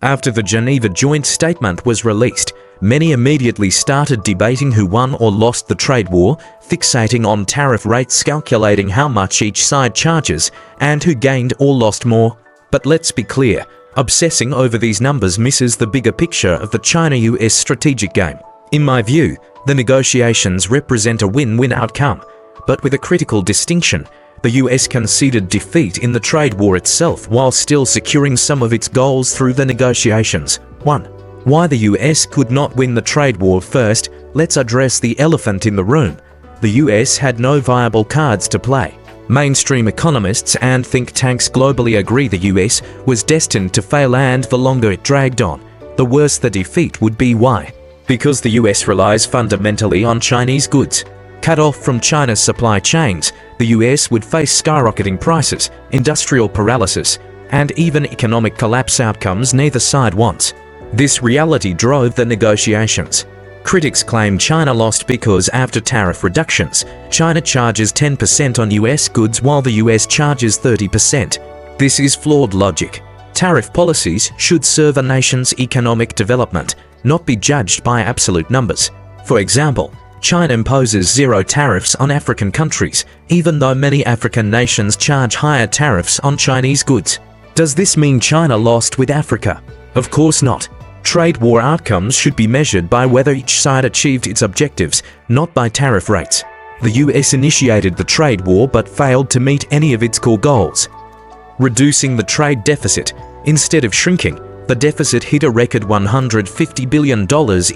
After the Geneva joint statement was released, many immediately started debating who won or lost the trade war, fixating on tariff rates, calculating how much each side charges, and who gained or lost more. But let's be clear, obsessing over these numbers misses the bigger picture of the China-US strategic game. In my view, the negotiations represent a win-win outcome, but with a critical distinction. The US conceded defeat in the trade war itself while still securing some of its goals through the negotiations. 1. Why the US could not win the trade war. First, let's address the elephant in the room. The US had no viable cards to play. Mainstream economists and think tanks globally agree the US was destined to fail, and the longer it dragged on, the worse the defeat would be. Why? Because the US relies fundamentally on Chinese goods. Cut off from China's supply chains, the US would face skyrocketing prices, industrial paralysis, and even economic collapse, outcomes neither side wants. This reality drove the negotiations. Critics claim China lost because after tariff reductions, China charges 10% on US goods while the US charges 30%. This is flawed logic. Tariff policies should serve a nation's economic development, not be judged by absolute numbers. For example, China imposes zero tariffs on African countries, even though many African nations charge higher tariffs on Chinese goods. Does this mean China lost with Africa? Of course not. Trade war outcomes should be measured by whether each side achieved its objectives, not by tariff rates. The US initiated the trade war but failed to meet any of its core goals. Reducing the trade deficit. Instead of shrinking, the deficit hit a record $150 billion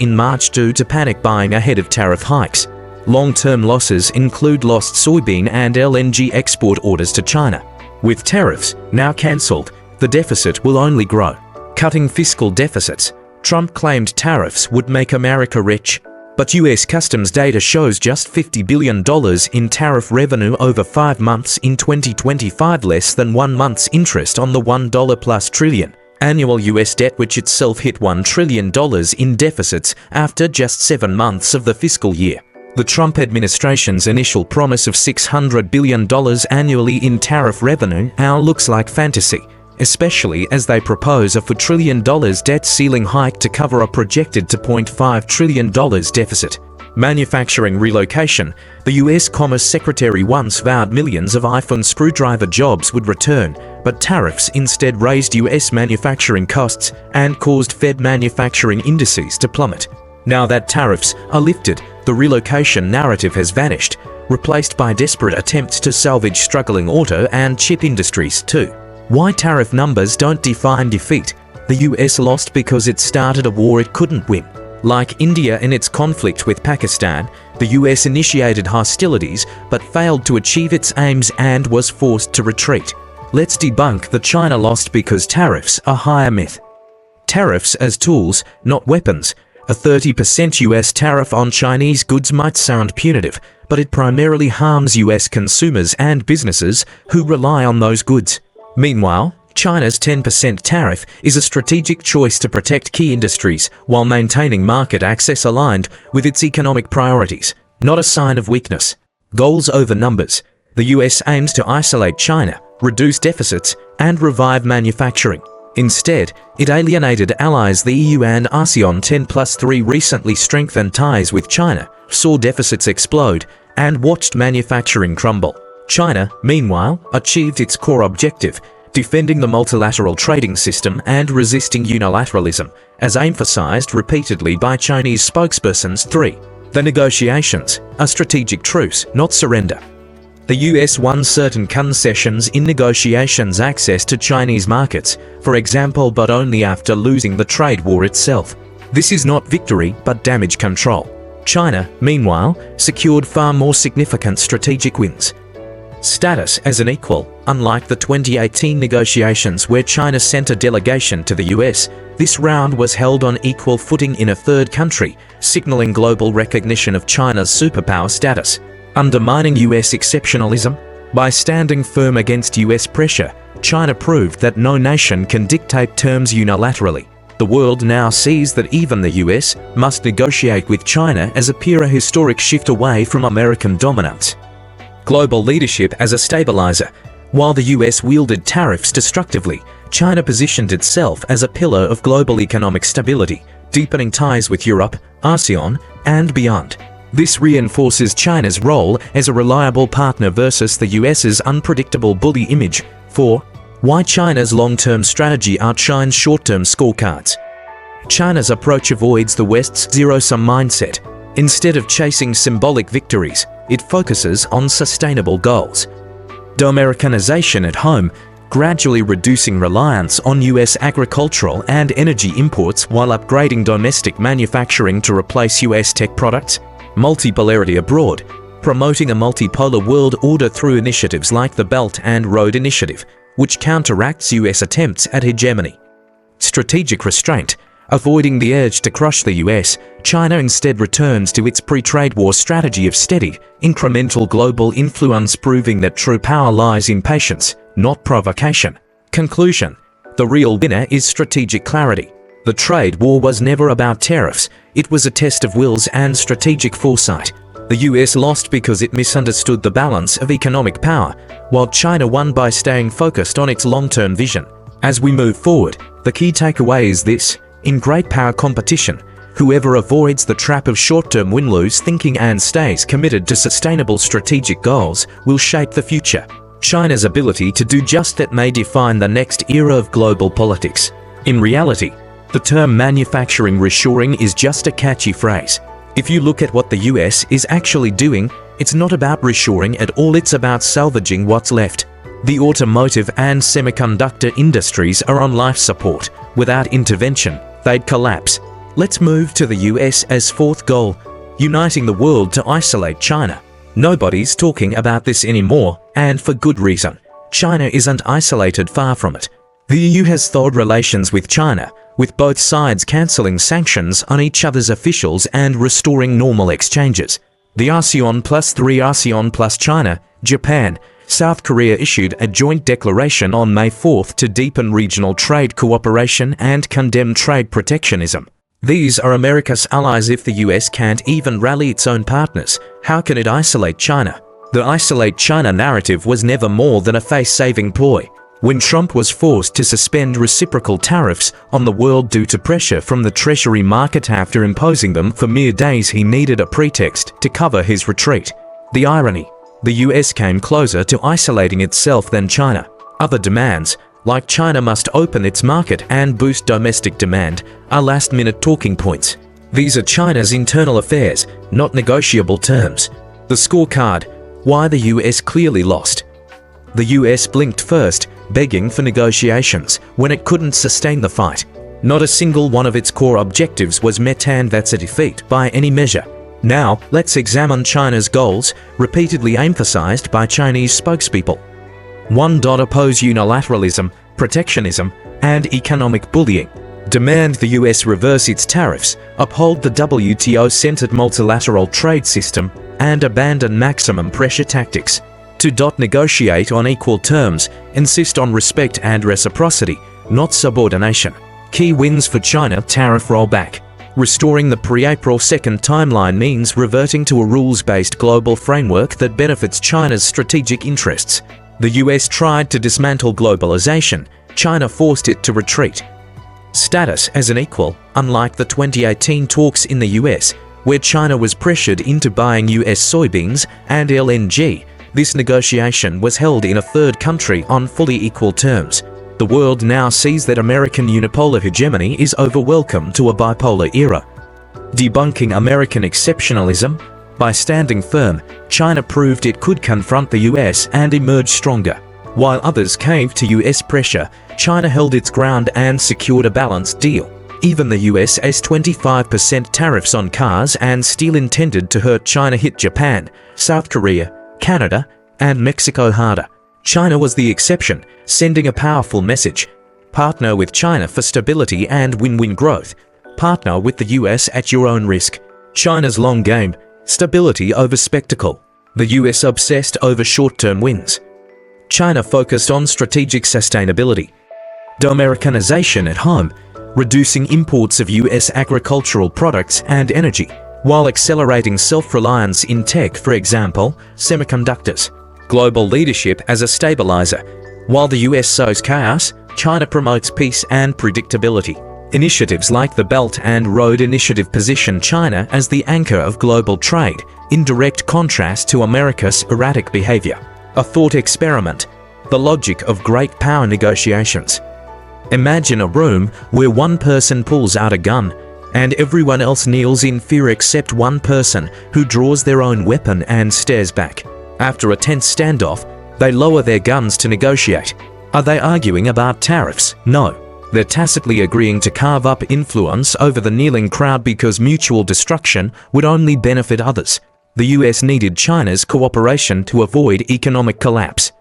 in March due to panic buying ahead of tariff hikes. Long-term losses include lost soybean and LNG export orders to China. With tariffs now cancelled, the deficit will only grow. Cutting fiscal deficits. Trump claimed tariffs would make America rich, but US customs data shows just $50 billion in tariff revenue over 5 months in 2025, less than 1 month's interest on the $1+ trillion annual US debt, which itself hit $1 trillion in deficits after just 7 months of the fiscal year. The Trump administration's initial promise of $600 billion annually in tariff revenue now looks like fantasy, especially as they propose a $4 trillion debt ceiling hike to cover a projected $2.5 trillion deficit. Manufacturing relocation. The US Commerce Secretary once vowed millions of iPhone screwdriver jobs would return, but tariffs instead raised US manufacturing costs and caused Fed manufacturing indices to plummet. Now that tariffs are lifted, the relocation narrative has vanished, replaced by desperate attempts to salvage struggling auto and chip industries too. Why tariff numbers don't define defeat. The US lost because it started a war it couldn't win. Like India in its conflict with Pakistan, the US initiated hostilities but failed to achieve its aims and was forced to retreat. Let's debunk the China lost because tariffs are higher myth. Tariffs as tools, not weapons. A 30% US tariff on Chinese goods might sound punitive, but it primarily harms US consumers and businesses who rely on those goods. Meanwhile, China's 10% tariff is a strategic choice to protect key industries while maintaining market access aligned with its economic priorities, not a sign of weakness. Goals over numbers. The US aims to isolate China, reduce deficits, and revive manufacturing. Instead, it alienated allies. The EU and ASEAN 10+3 recently strengthened ties with China, saw deficits explode, and watched manufacturing crumble. China, meanwhile, achieved its core objective, defending the multilateral trading system and resisting unilateralism, as emphasized repeatedly by Chinese spokespersons. 3. The negotiations, a strategic truce, not surrender. The US won certain concessions in negotiations, access to Chinese markets, for example, but only after losing the trade war itself. This is not victory, but damage control. China, meanwhile, secured far more significant strategic wins. Status as an equal. Unlike the 2018 negotiations where China sent a delegation to the US, this round was held on equal footing in a third country, signaling global recognition of China's superpower status. Undermining US exceptionalism. By standing firm against US pressure, China proved that no nation can dictate terms unilaterally. The world now sees that even the US must negotiate with China as a peer, a historic shift away from American dominance. Global leadership as a stabilizer. While the US wielded tariffs destructively, China positioned itself as a pillar of global economic stability, deepening ties with Europe, ASEAN, and beyond. This reinforces China's role as a reliable partner versus the US's unpredictable bully image. 4. Why China's long-term strategy outshines short-term scorecards. China's approach avoids the West's zero-sum mindset. Instead of chasing symbolic victories, it focuses on sustainable goals. De-Americanization at home, gradually reducing reliance on US agricultural and energy imports while upgrading domestic manufacturing to replace US tech products. Multipolarity abroad, promoting a multipolar world order through initiatives like the Belt and Road Initiative, which counteracts US attempts at hegemony. Strategic restraint, avoiding the urge to crush the US, China instead returns to its pre-trade war strategy of steady, incremental global influence, proving that true power lies in patience, not provocation. Conclusion: the real winner is strategic clarity. The trade war was never about tariffs, it was a test of wills and strategic foresight. The US lost because it misunderstood the balance of economic power, while China won by staying focused on its long-term vision. As we move forward, the key takeaway is this: in great power competition, whoever avoids the trap of short-term win-lose thinking and stays committed to sustainable strategic goals will shape the future. China's ability to do just that may define the next era of global politics. In reality, the term manufacturing reshoring is just a catchy phrase. If you look at what the US is actually doing, it's not about reshoring at all, it's about salvaging what's left. The automotive and semiconductor industries are on life support. Without intervention, they'd collapse. Let's move to the US as fourth goal: uniting the world to isolate China. Nobody's talking about this anymore, and for good reason. China isn't isolated, far from it. The EU has thawed relations with China, with both sides cancelling sanctions on each other's officials and restoring normal exchanges. The ASEAN plus 3, ASEAN plus China, Japan, South Korea issued a joint declaration on May 4th to deepen regional trade cooperation and condemn trade protectionism. These are America's allies. If the US can't even rally its own partners, how can it isolate China? The isolate China narrative was never more than a face-saving ploy. When Trump was forced to suspend reciprocal tariffs on the world due to pressure from the Treasury market after imposing them for mere days, he needed a pretext to cover his retreat. The irony: the US came closer to isolating itself than China. Other demands, like China must open its market and boost domestic demand, are last-minute talking points. These are China's internal affairs, not negotiable terms. The scorecard: why the US clearly lost. The US blinked first, begging for negotiations when it couldn't sustain the fight. Not a single one of its core objectives was met, and that's a defeat by any measure. Now, let's examine China's goals, repeatedly emphasized by Chinese spokespeople. 1. Oppose unilateralism, protectionism, and economic bullying. Demand the US reverse its tariffs, uphold the WTO-centered multilateral trade system, and abandon maximum pressure tactics. 2. Negotiate on equal terms, insist on respect and reciprocity, not subordination. Key wins for China: tariff rollback. Restoring the pre-April 2nd timeline means reverting to a rules-based global framework that benefits China's strategic interests. The US tried to dismantle globalization, China forced it to retreat. Status as an equal: unlike the 2018 talks in the US, where China was pressured into buying US soybeans and LNG, this negotiation was held in a third country on fully equal terms. The world now sees that American unipolar hegemony is over. Welcome to a bipolar era. Debunking American exceptionalism. By standing firm, China proved it could confront the US and emerge stronger. While others caved to US pressure, China held its ground and secured a balanced deal. Even the US's 25% tariffs on cars and steel intended to hurt China hit Japan, South Korea, Canada, and Mexico harder. China was the exception, sending a powerful message: partner with China for stability and win-win growth. Partner with the US at your own risk. China's long game: stability over spectacle. The US obsessed over short-term wins. China focused on strategic sustainability. De-Americanization at home, reducing imports of US agricultural products and energy, while accelerating self-reliance in tech, for example, semiconductors. Global leadership as a stabilizer. While the US sows chaos, China promotes peace and predictability. Initiatives like the Belt and Road Initiative position China as the anchor of global trade, in direct contrast to America's erratic behavior. A thought experiment: the logic of great power negotiations. Imagine a room where one person pulls out a gun, and everyone else kneels in fear except one person who draws their own weapon and stares back. After a tense standoff, they lower their guns to negotiate. Are they arguing about tariffs? No. They're tacitly agreeing to carve up influence over the kneeling crowd because mutual destruction would only benefit others. The US needed China's cooperation to avoid economic collapse.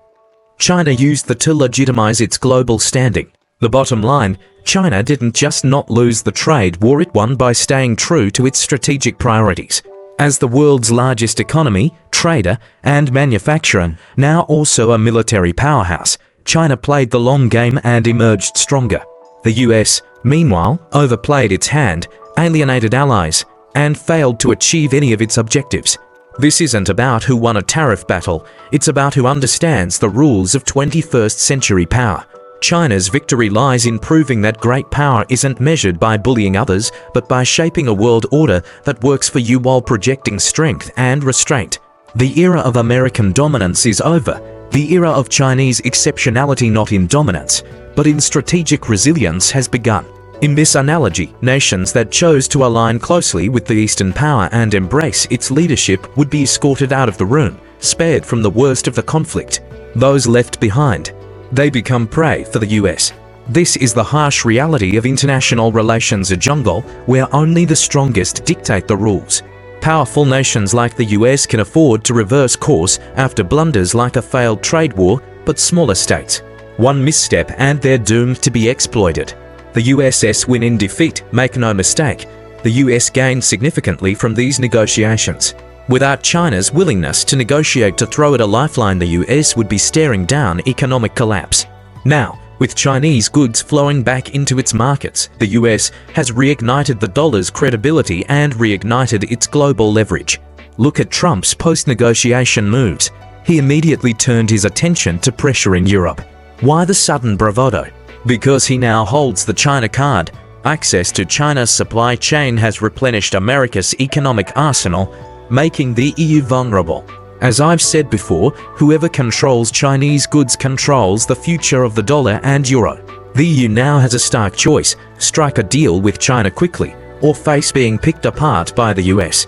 China used that to legitimize its global standing. The bottom line, China didn't just not lose the trade war it won by staying true to its strategic priorities. As the world's largest economy, trader, and manufacturer, now also a military powerhouse, China played the long game and emerged stronger. The US, meanwhile, overplayed its hand, alienated allies, and failed to achieve any of its objectives. This isn't about who won a tariff battle, it's about who understands the rules of 21st century power. China's victory lies in proving that great power isn't measured by bullying others, but by shaping a world order that works for you while projecting strength and restraint. The era of American dominance is over. The era of Chinese exceptionality, not in dominance, but in strategic resilience, has begun. In this analogy, nations that chose to align closely with the Eastern power and embrace its leadership would be escorted out of the room, spared from the worst of the conflict. Those left behind, they become prey for the US. This is the harsh reality of international relations, a jungle where only the strongest dictate the rules. Powerful nations like the US can afford to reverse course after blunders like a failed trade war, but smaller states, one misstep and they're doomed to be exploited. The USS win in defeat, make no mistake. The US gained significantly from these negotiations. Without China's willingness to negotiate to throw it a lifeline, the US would be staring down economic collapse. Now, with Chinese goods flowing back into its markets, the US has reignited the dollar's credibility and reignited its global leverage. Look at Trump's post-negotiation moves. He immediately turned his attention to pressure in Europe. Why the sudden bravado? Because he now holds the China card. Access to China's supply chain has replenished America's economic arsenal, making the EU vulnerable. As I've said before, whoever controls Chinese goods controls the future of the dollar and euro. The EU now has a stark choice: strike a deal with China quickly, or face being picked apart by the US.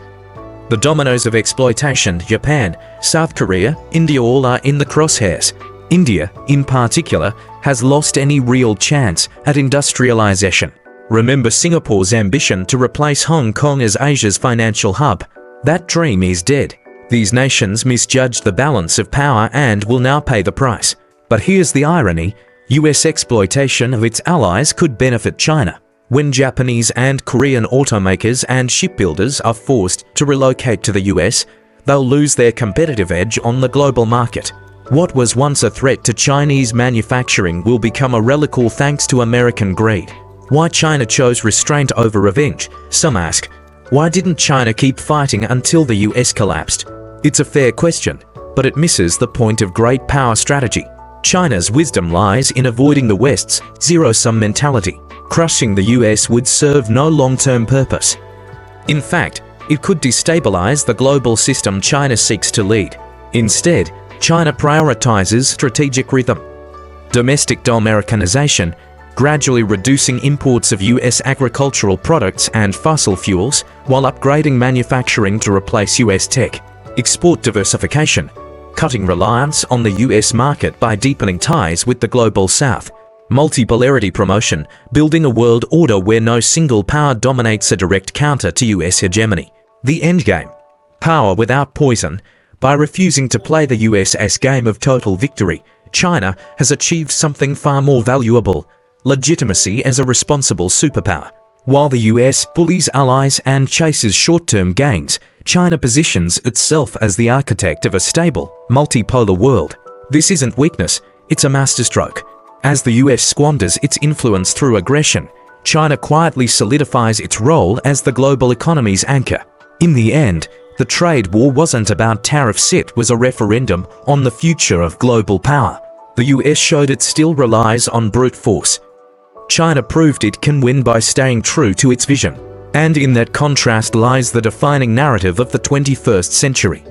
The dominoes of exploitation, Japan, South Korea, India, all are in the crosshairs. India, in particular, has lost any real chance at industrialization. Remember Singapore's ambition to replace Hong Kong as Asia's financial hub? That dream is dead. These nations misjudged the balance of power and will now pay the price. But here's the irony: US exploitation of its allies could benefit China. When Japanese and Korean automakers and shipbuilders are forced to relocate to the US, they'll lose their competitive edge on the global market. What was once a threat to Chinese manufacturing will become a relic thanks to American greed. Why China chose restraint over revenge? Some ask, why didn't China keep fighting until the US collapsed? It's a fair question, but it misses the point of great power strategy. China's wisdom lies in avoiding the West's zero-sum mentality. Crushing the US would serve no long-term purpose. In fact, it could destabilize the global system China seeks to lead. Instead, China prioritizes strategic rhythm, domestic de-Americanization, gradually reducing imports of US agricultural products and fossil fuels while upgrading manufacturing to replace US tech. Export diversification, cutting reliance on the US market by deepening ties with the global South. Multipolarity promotion, building a world order where no single power dominates, a direct counter to US hegemony. The endgame: power without poison. By refusing to play the US's game of total victory, China has achieved something far more valuable: legitimacy as a responsible superpower. While the US bullies allies and chases short-term gains, China positions itself as the architect of a stable, multipolar world. This isn't weakness, it's a masterstroke. As the US squanders its influence through aggression, China quietly solidifies its role as the global economy's anchor. In the end, the trade war wasn't about tariffs, it was a referendum on the future of global power. the US showed it still relies on brute force. China proved it can win by staying true to its vision. And in that contrast lies the defining narrative of the 21st century.